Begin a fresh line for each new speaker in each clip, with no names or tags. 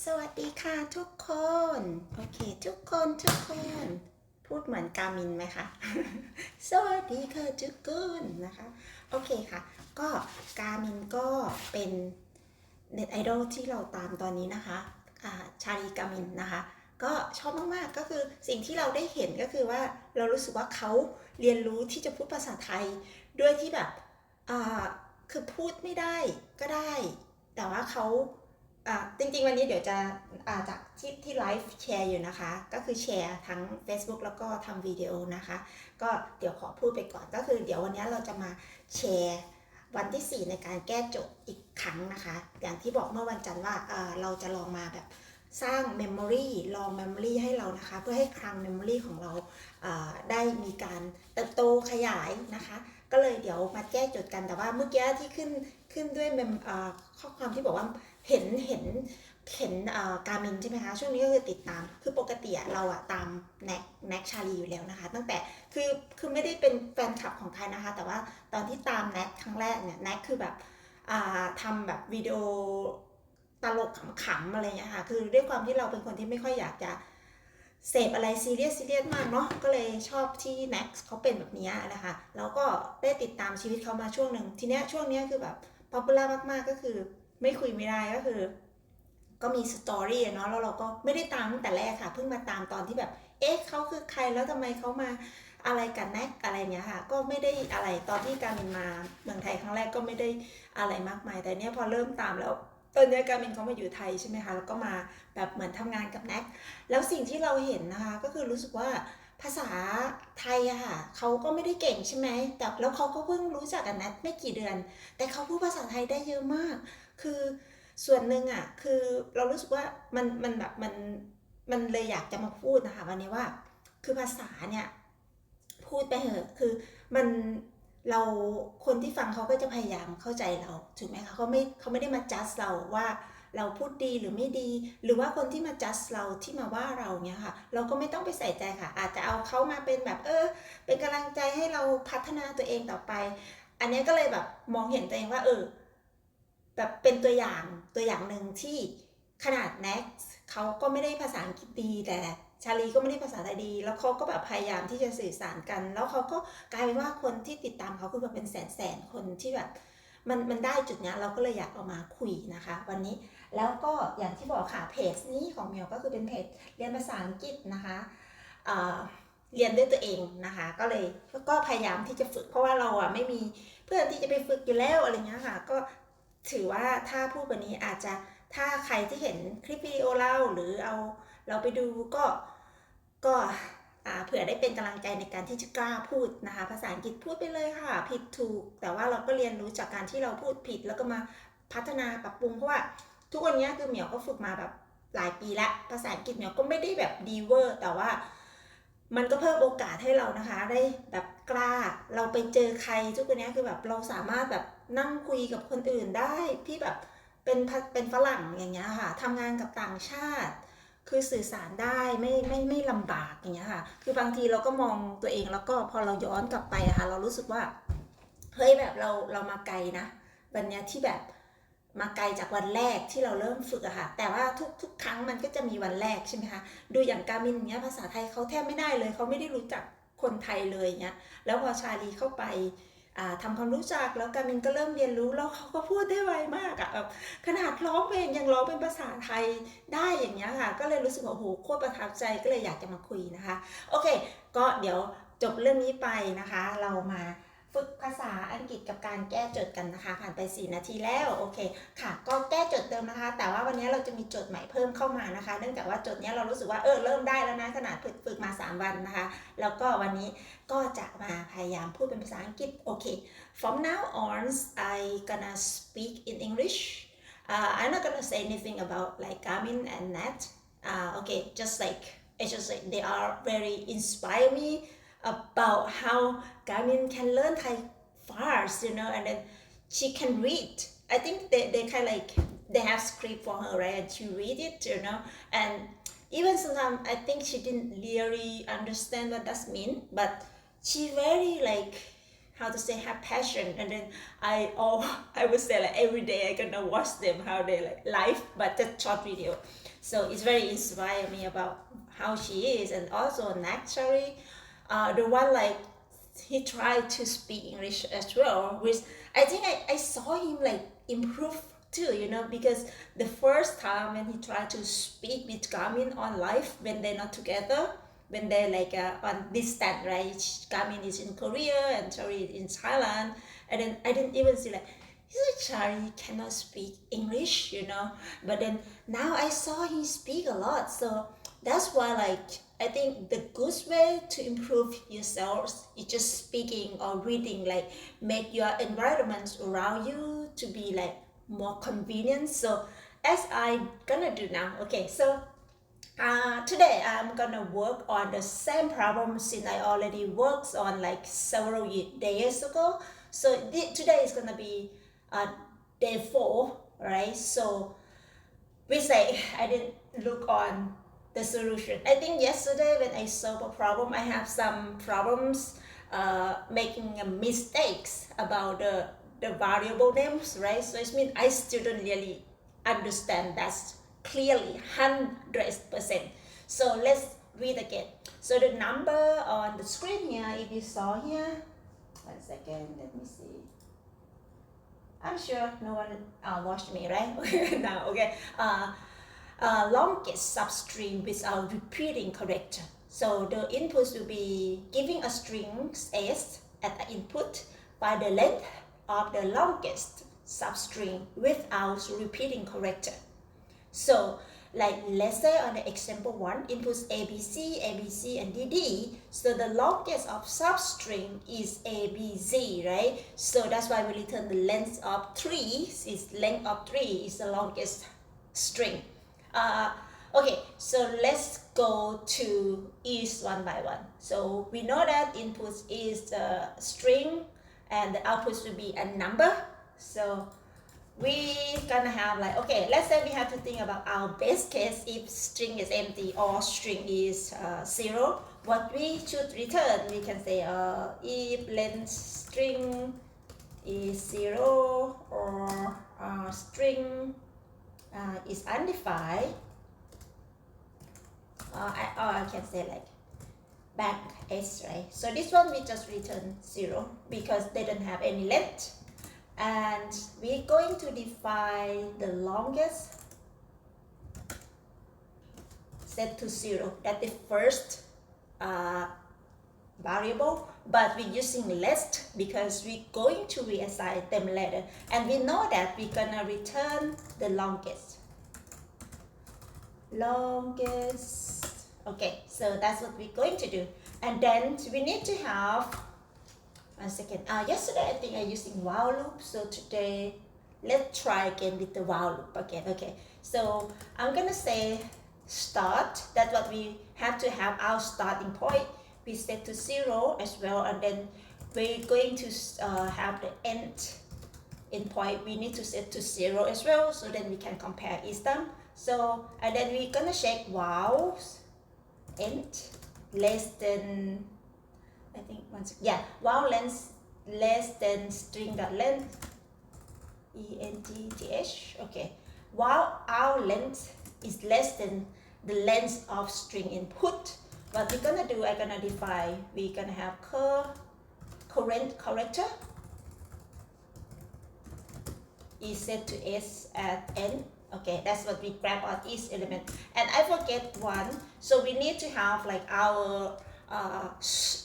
สวัสดีค่ะทุกคนโอเคทุกคนพูดเหมือนกามินไหมคะสวัสดีค่ะทุกคนนะคะโอเคค่ะก็กามินก็เป็นเน็ตไอดอลที่เราตามตอนนี้นะคะชาลีกามินนะคะก็ชอบมากๆก็คือสิ่งที่เราได้เห็นก็คือว่าเรารู้สึกว่าเขาเรียนรู้ที่จะพูดภาษาไทยด้วยที่แบบคือพูดไม่ได้ก็ได้แต่ว่าเขาจริงๆวันนี้เดี๋ยวจะจากที่ไลฟ์แชร์อยู่นะคะก็คือแชร์ทั้ง Facebook แล้วก็ทำวิดีโอนะคะก็เดี๋ยวขอพูดไปก่อนก็คือเดี๋ยววันนี้เราจะมาแชร์วันที่ 4ในการแก้โจทย์อีกครั้งนะคะอย่างที่บอกเมื่อวันจันทร์ว่าเราจะลองมาแบบสร้างเมมโมรีลองเมมโมรีให้เรานะคะเพื่อให้คลังเมมโมรีของเราได้มีการเติบโตขยายนะคะก็เลยเดี๋ยวมาแก้โจทย์กันแต่ว่าเมื่อกี้ที่ขึ้นด้วยข้อความที่บอกว่าเห็นการมินใช่ไหมคะช่วงนี้ก็คือติดตามคือปกติเราตามแน็กชาลีอยู่แล้วนะคะตั้งแต่คือไม่ได้เป็นแฟนคลับของใครนะคะแต่ว่าตอนที่ตามแน็กครั้งแรกเนี่ยแน็กคือแบบทำแบบวิดีโอตลกขำๆอะไรอย่างเงี้ยค่ะคือด้วยความที่เราเป็นคนที่ไม่ค่อยอยากจะเสพอะไรซีเรียสมากเนาะก็เลยชอบที่แน็กเขาเป็นแบบนี้นะคะแล้วก็ได้ติดตามชีวิตเขามาช่วงหนึ่งทีเนี้ยช่วงนี้คือแบบป๊อปปูล่ามากๆก็คือไม่คุยไม่ได้ก็คือก็มีสตอรี่เนาะแล้วเราก็ไม่ได้ตามตั้งแต่แรกค่ะเพิ่งมาตามตอนที่แบบเอ๊ะเขาคือใครแล้วทำไมเขามาอะไรกันแน็กอะไรเงี้ยค่ะก็ไม่ได้อะไรตอนที่การมินมาเมืองไทยครั้งแรกก็ไม่ได้อะไรมากมายแต่เนี้ยพอเริ่มตามแล้วตอนนี้การมินเขามาอยู่ไทยใช่ไหมคะแล้วก็มาแบบเหมือนทำงานกับแน็กแล้วสิ่งที่เราเห็นนะคะก็คือรู้สึกว่าภาษาไทยอะค่ะเขาก็ไม่ได้เก่งใช่ไหมแต่แล้วเขาก็เพิ่งรู้จักกันแน็กไม่กี่เดือนแต่เขาพูดภาษาไทยได้เยอะมากคือส่วนหนึ่งอะคือเรารู้สึกว่ามันแบบมันเลยอยากจะมาพูดนะคะวันนี้ว่าคือภาษาเนี่ยพูดไปเหอะคือมันเราคนที่ฟังเขาก็จะพยายามเข้าใจเราถูกไหมคะเขาไม่ได้มาจัดเราว่าเราพูดดีหรือไม่ดีหรือว่าคนที่มาจัดเราที่มาว่าเราเนี่ยค่ะเราก็ไม่ต้องไปใส่ใจค่ะอาจจะเอาเขามาเป็นแบบเป็นกำลังใจให้เราพัฒนาตัวเองต่อไปอันนี้ก็เลยแบบมองเห็นตัวเองว่าแบบเป็นตัวอย่างหนึ่งที่ขนาดแน็กเขาก็ไม่ได้ภาษาอังกฤษดีแต่ชาลีก็ไม่ได้ภาษาไทยดีแล้วเขาก็แบบพยายามที่จะสื่อสารกันแล้วเขาก็กลายเป็นว่าคนที่ติดตามเขาคือแบบเป็นแสนคนที่แบบมันได้จุดนี้เราก็เลยอยากเอามาคุยนะคะวันนี้แล้วก็อย่างที่บอกค่ะเพจนี้ของเมียวก็คือเป็นเพจเรียนภาษาอังกฤษนะคะเเรียนด้วยตัวเองนะคะก็เลยก็พยายามที่จะฝึกเพราะว่าเราไม่มีเพื่อนที่จะไปฝึกอยู่แล้วอะไรเงี้ยค่ะก็ถือว่าถ้าพูดแบบนี้อาจจะถ้าใครที่เห็นคลิปวิดีโอเราหรือเอาเราไปดูก็เผื่อได้เป็นกำลังใจในการที่จะกล้าพูดนะคะภาษาอังกฤษพูดไปเลยค่ะผิดถูกแต่ว่าเราก็เรียนรู้จากการที่เราพูดผิดแล้วก็มาพัฒนาปรับปรุงเพราะว่าทุกวันนี้คือเหมียวก็ฝึกมาแบบหลายปีแล้วภาษาอังกฤษเหมียวก็ไม่ได้แบบดีเวอร์แต่ว่ามันก็เพิ่มโอกาสให้เรานะคะได้แบบกล้าเราไปเจอใครทุกวันนี้คือแบบเราสามารถแบบนั่งคุยกับคนอื่นได้ที่แบบเป็นฝรั่งอย่างเงี้ยค่ะทำงานกับต่างชาติคือสื่อสารได้ไม่ลำบากอย่างเงี้ยค่ะคือบางทีเราก็มองตัวเองแล้วก็พอเราย้อนกลับไปอะค่ะเรารู้สึกว่าเฮ้ยแบบเรามาไกลนะวันเนี้ยที่แบบมาไกลจากวันแรกที่เราเริ่มฝึกอะค่ะแต่ว่าทุกครั้งมันก็จะมีวันแรกใช่ไหมคะดูอย่างการมินเนี้ยภาษาไทยเขาแทบไม่ได้เลยเขาไม่ได้รู้จักคนไทยเลยเงี้ยแล้วพอชาลีเข้าไปทำความรู้จักแล้วการมินก็เริ่มเรียนรู้แล้วเขาก็พูดได้ไวมากอะแบบขนาดร้องเพลงยังร้องเป็นภาษาไทยได้อย่างเงี้ยค่ะก็เลยรู้สึกว่าโอ้โหโคตรประทับใจก็เลยอยากจะมาคุยนะคะโอเคก็เดี๋ยวจบเรื่องนี้ไปนะคะเรามาฝึกภาษาอังกฤษกับการแก้โจทย์กันนะคะผ่านไป4นาทีแล้วโอเคค่ะก็แก้โจทย์เดิมนะคะแต่ว่าวันนี้เราจะมีโจทย์ใหม่เพิ่มเข้ามานะคะเนื่องจากว่าโจทย์นี้เรารู้สึกว่าเริ่มได้แล้วนะขนาดฝึกมา3วันนะคะแล้วก็วันนี้ก็จะมาพยายามพูดเป็นภาษาอังกฤษโอเค from now on I gonna speak in English I'm not gonna say anything about like Garmin and Nat okay just like they are very inspire me about how Garmin can learn Thai fast, and then she can read. I think they kind of like they have script for her, right? And she read it, and even sometimes I think she didn't really understand what that mean, but she very like how to say have passion, and then I would say like every day I gonna watch them how they like live, but just short video. So it's very inspired me about how she is, and also naturally, the one like he tried to speak English as well, which I think I saw him like improve too, you know, because the first time when he tried to speak with Garmin on live when they're not together, when they're like on distance, right? Garmin is in Korea and Chari is in Thailand, and then I didn't even see like, Chari cannot speak English, you know, but then now I saw he speak a lot, so that's why like I think the good way to improve yourself is just speaking or reading, like make your environment around you to be like more convenient. So as I gonna do now, okay, so today I'm gonna work on the same problem since I already worked on like several days ago. So today is gonna be day 4, right? So we say I didn't look on the solution. I think yesterday when I solved a problem, I have some problems making mistakes about the variable names, right? So it means I still don't really understand that clearly 100%. So let's read again. So the number on the screen here, if you saw here, 1 second, let me see. I'm sure no one watched me, right? Now, okay. Longest substring without repeating character. So the inputs will be giving a string s at the input by the length of the longest substring without repeating character. So like let's say on the example 1, inputs ABC, and DD. So the longest of substring is ABC, right? So that's why we return the length of 3 is length of 3 is the longest string. Okay, so let's go to each one by one. So we know that input is the string and the outputs will be a number. So we gonna have like, okay, let's say we have to think about our best case if string is empty or string is 0. What we should return, we can say if length string is 0 or string is undefined, or I can say like back s, right? So this one we just return 0 because they don't have any length, and we're going to define the longest set to 0. That's the first variable, but we're using less because we're going to reassign them later, and we know that we're gonna return the longest. Okay, so that's what we're going to do, and then we need to have 1 second. Yesterday I think I using while loop, so today let's try again with the while loop again. Okay, so I'm gonna say start. That's what we have to have our starting point. We set to 0 as well, and then we're going to have the end point. We need to set to 0 as well, so then we can compare each time. So and then we're gonna check while end less than, I think once, yeah, while length less than string dot length, enth. Okay, while our length is less than the length of string input, what we're gonna do, I'm gonna define, we're gonna have current character is set to s at n. Okay, that's what we grab on each element. And I forget one, so we need to have like our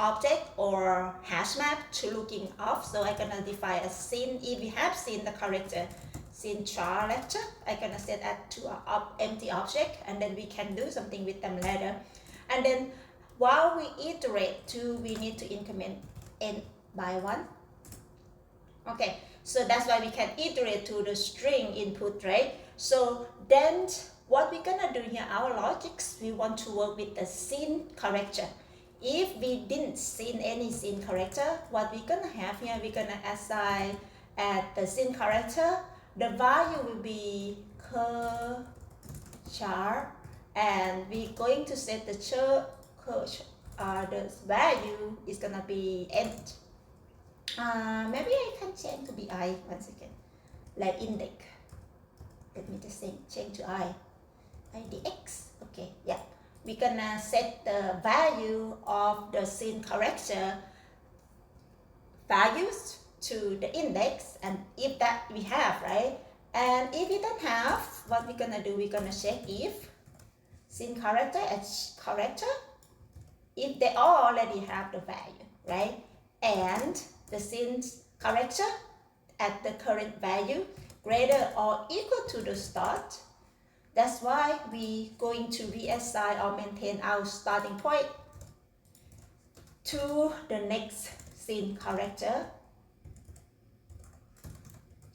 object or hash map to looking off. So I'm gonna define a scene. If we have seen the character scene char lecture, I'm gonna set that to an empty object, and then we can do something with them later. And then while we iterate to, we need to increment n by 1. Okay, so that's why we can iterate to the string input, right? So then what we're gonna do here, our logics, we want to work with the scene character. If we didn't see any scene character, what we're gonna have here, we're gonna assign at the scene character, the value will be char, and we're going to set the value is gonna be end. Maybe I can change to be I once again. Like index. Let me just change to I. IDX. Okay, yeah. We're gonna set the value of the scene character values to the index, and if that we have, right? And if we don't have, what we're gonna do, we're gonna check if scene character as character, if they already have the value, right? And the scene character at the current value greater or equal to the start. That's why we going to reassign or maintain our starting point to the next scene character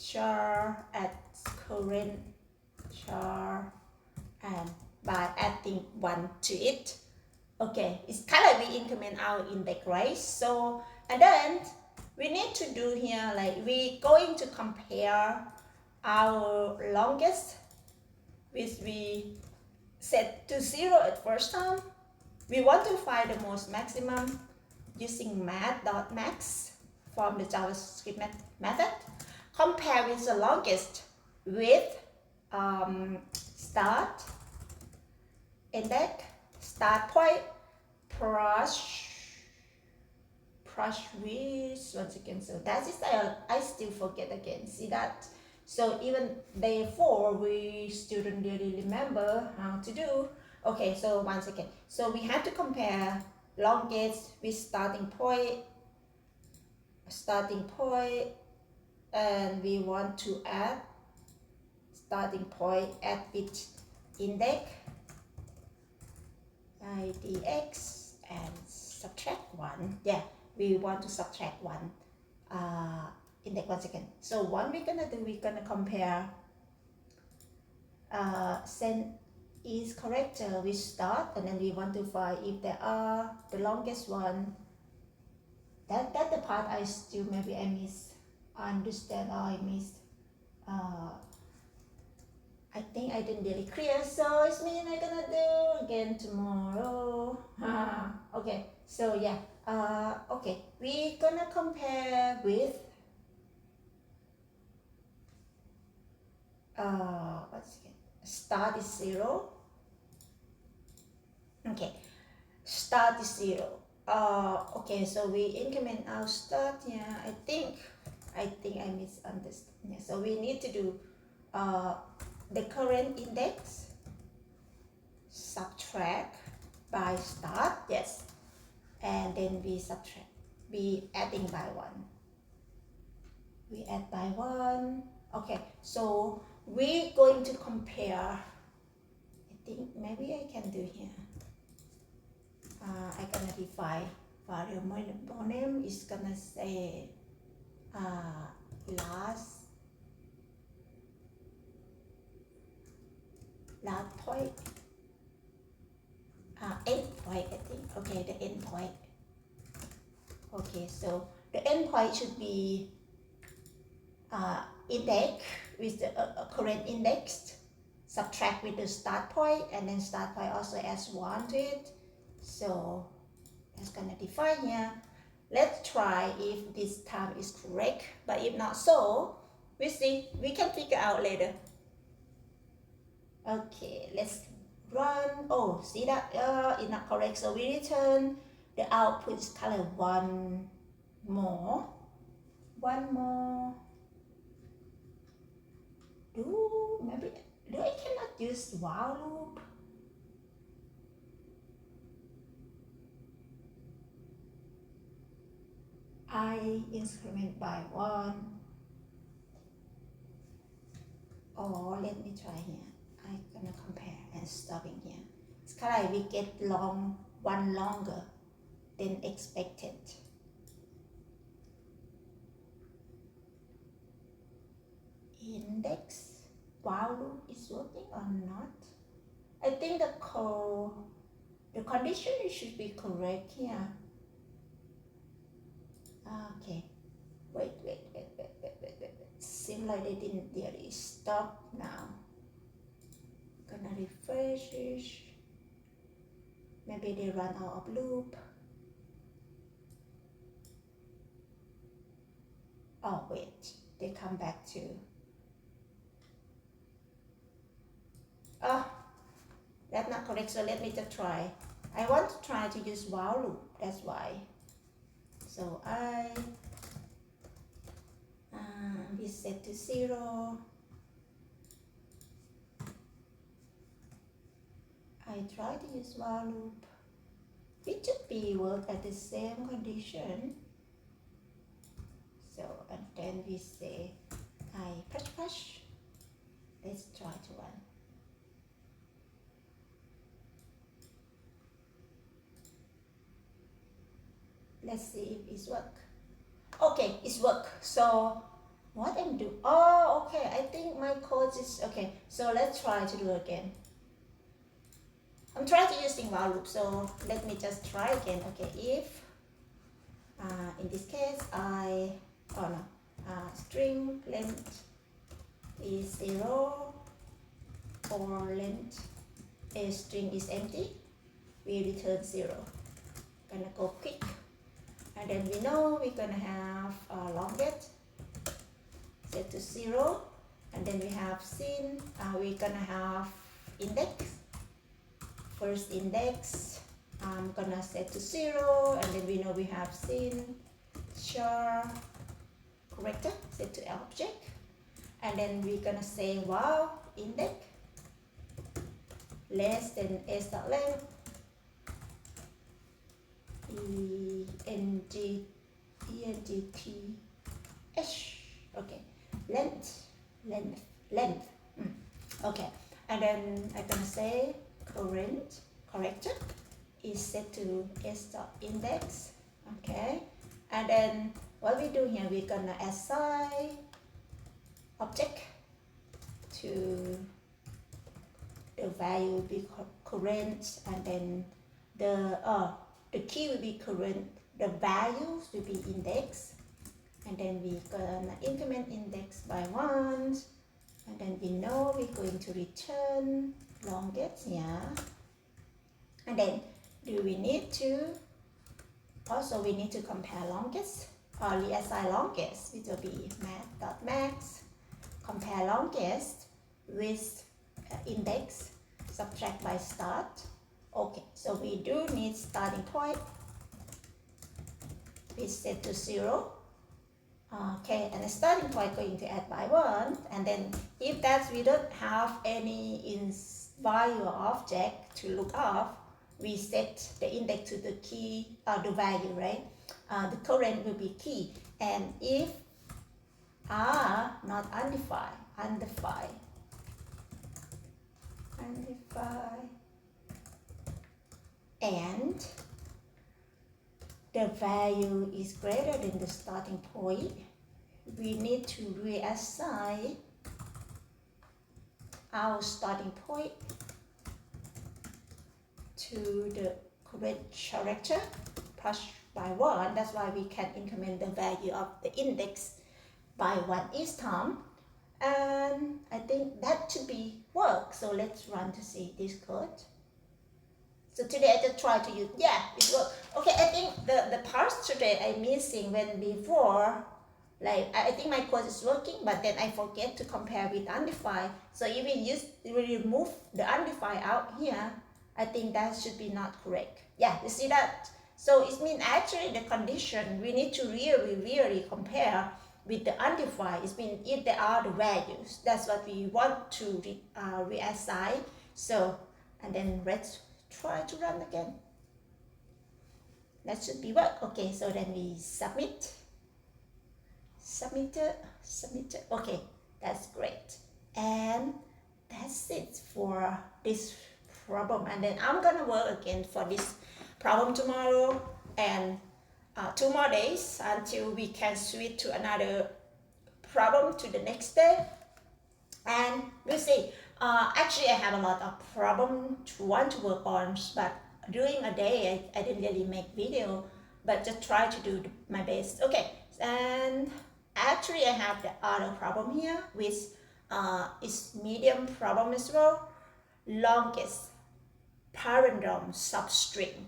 char at current char, and by adding 1 to it. Okay, it's kind of we increment our index, right? So, and then we need to do here, like we going to compare our longest, which we set to 0 at first time. We want to find the most maximum using math.max from the JavaScript method. Compare with the longest with start index, start point, plus with once again. So that is I still forget again. See that? So even day 4 we still don't really remember how to do. Okay, so once again, so we have to compare longest with starting point, and we want to add starting point at with index IDX and subtract 1. Yeah, we want to subtract 1 index once again. So what we're gonna do, we're gonna compare send is character with start, and then we want to find if there are the longest one. That's the part I still maybe I understand or I missed. I think I didn't really clear, so it's mean I'm gonna do again tomorrow. Okay, so yeah, okay, we're gonna compare with start is 0. Okay, start is 0. Okay, so we increment our start here. I think I misunderstood. Yeah, so we need to do the current index subtract by start, yes, and then we adding by 1. We add by 1. Okay, so we're going to compare. I think maybe I can do here. I gonna define variable name is gonna say last point, end point, I think. Okay, the end point. Okay, so the end point should be index with the current index, subtract with the start point, and then start point also adds 1 to it. So that's gonna define here. Let's try if this time is correct, but if not so, we see, we can figure out later. Okay, let's run. Oh, see that it's not correct, so we return the output is color 1 more. I cannot use while loop? I increment by 1. Or let me try here. I'm gonna compare and stopping here. It's kind of like we get one longer than expected. Index while loop is working or not? I think the condition should be correct here. Okay, wait. Seems like they didn't really stop now. Gonna refresh it. Maybe they run out of loop. oh wait, they come back to, oh, that's not correct, so let me just try. I want to try to use while loop, that's why. So we set to 0. I try to use while loop, which should be work at the same condition. So, and then we say, I push. Let's try to run. Let's see if it's work. Okay, it's work. So, what I'm doing? Oh, okay. I think my code is okay. So let's try to do again. I'm trying to using while loop. So let me just try again. Okay, if in this case string length is 0 or length a string is empty, we return 0. Gonna go quick, and then we know we're gonna have longest set to 0, and then we have sin. We're gonna have index. First index, I'm gonna set to 0, and then we know we have sin char corrector set to object, and then we're gonna say wow index less than s dot length okay, length. Okay, and then I'm gonna say current corrector is set to s dot index. Okay, and then what we do here, we're gonna assign object to the value will be current, and then the key will be current, the values will be index, and then we're gonna increment index by 1, and then we know we're going to return longest, yeah. And then do we need to also we need to compare longest or reassign longest, which will be math.max compare longest with index subtract by start. Okay, so we do need starting point. We set to 0. Okay, and the starting point going to add by 1, and then if that we don't have any value or object to look up, we set the index to the key or the value, right? The current will be key, and if are not undefined, and the value is greater than the starting point, we need to reassign our starting point to the correct character plus by 1. That's why we can increment the value of the index by 1 each time, and I think that should be work. So let's run to see this code. So today I just try to use, yeah, it worked. Okay, I think the parts today I'm missing when before, like I think my code is working, but then I forget to compare with undefined. So if we remove the undefined out here, I think that should be not correct. Yeah, you see that? So it means actually the condition we need to really compare with the undefined. It means if there are the values, that's what we want to reassign. So, and then let's try to run again. That should be work. Okay, so then we submit. Okay, that's great. And that's it for this problem. And then I'm gonna work again for this problem tomorrow and 2 more days until we can switch to another problem to the next day. And we'll see. Actually, I have a lot of problems to want to work on, but during a day I didn't really make video, but just try to do my best. Okay, and actually I have the other problem here, which is medium problem as well. Longest palindrome substring.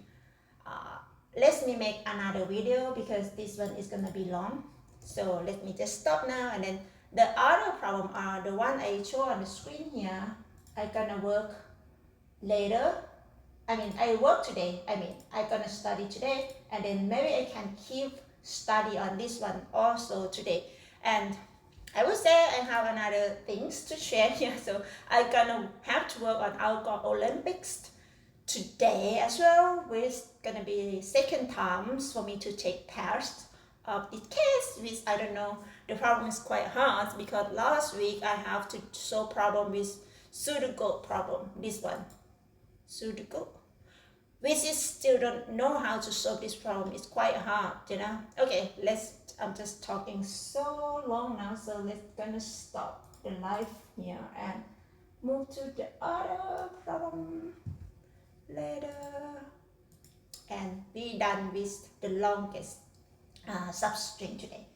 Let me make another video because this one is gonna be long. So let me just stop now, and then the other problem are the one I show on the screen here. I gonna work later. I work today. I gonna study today, and then maybe I can keep study on this one also today. And I would say I have another things to share here. So I gonna have to work on outdoor Olympics today as well, which gonna be second times for me to take tests of this case, which I don't know. The problem is quite hard because last week I have to solve problem with Sudoku problem. This one, Sudoku, which is still don't know how to solve this problem. It's quite hard, Okay, I'm just talking so long now, so let's gonna stop the live here and move to the other problem later and be done with the longest substring today.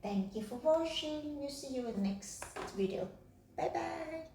Thank you for watching. We'll see you in the next video. Bye bye.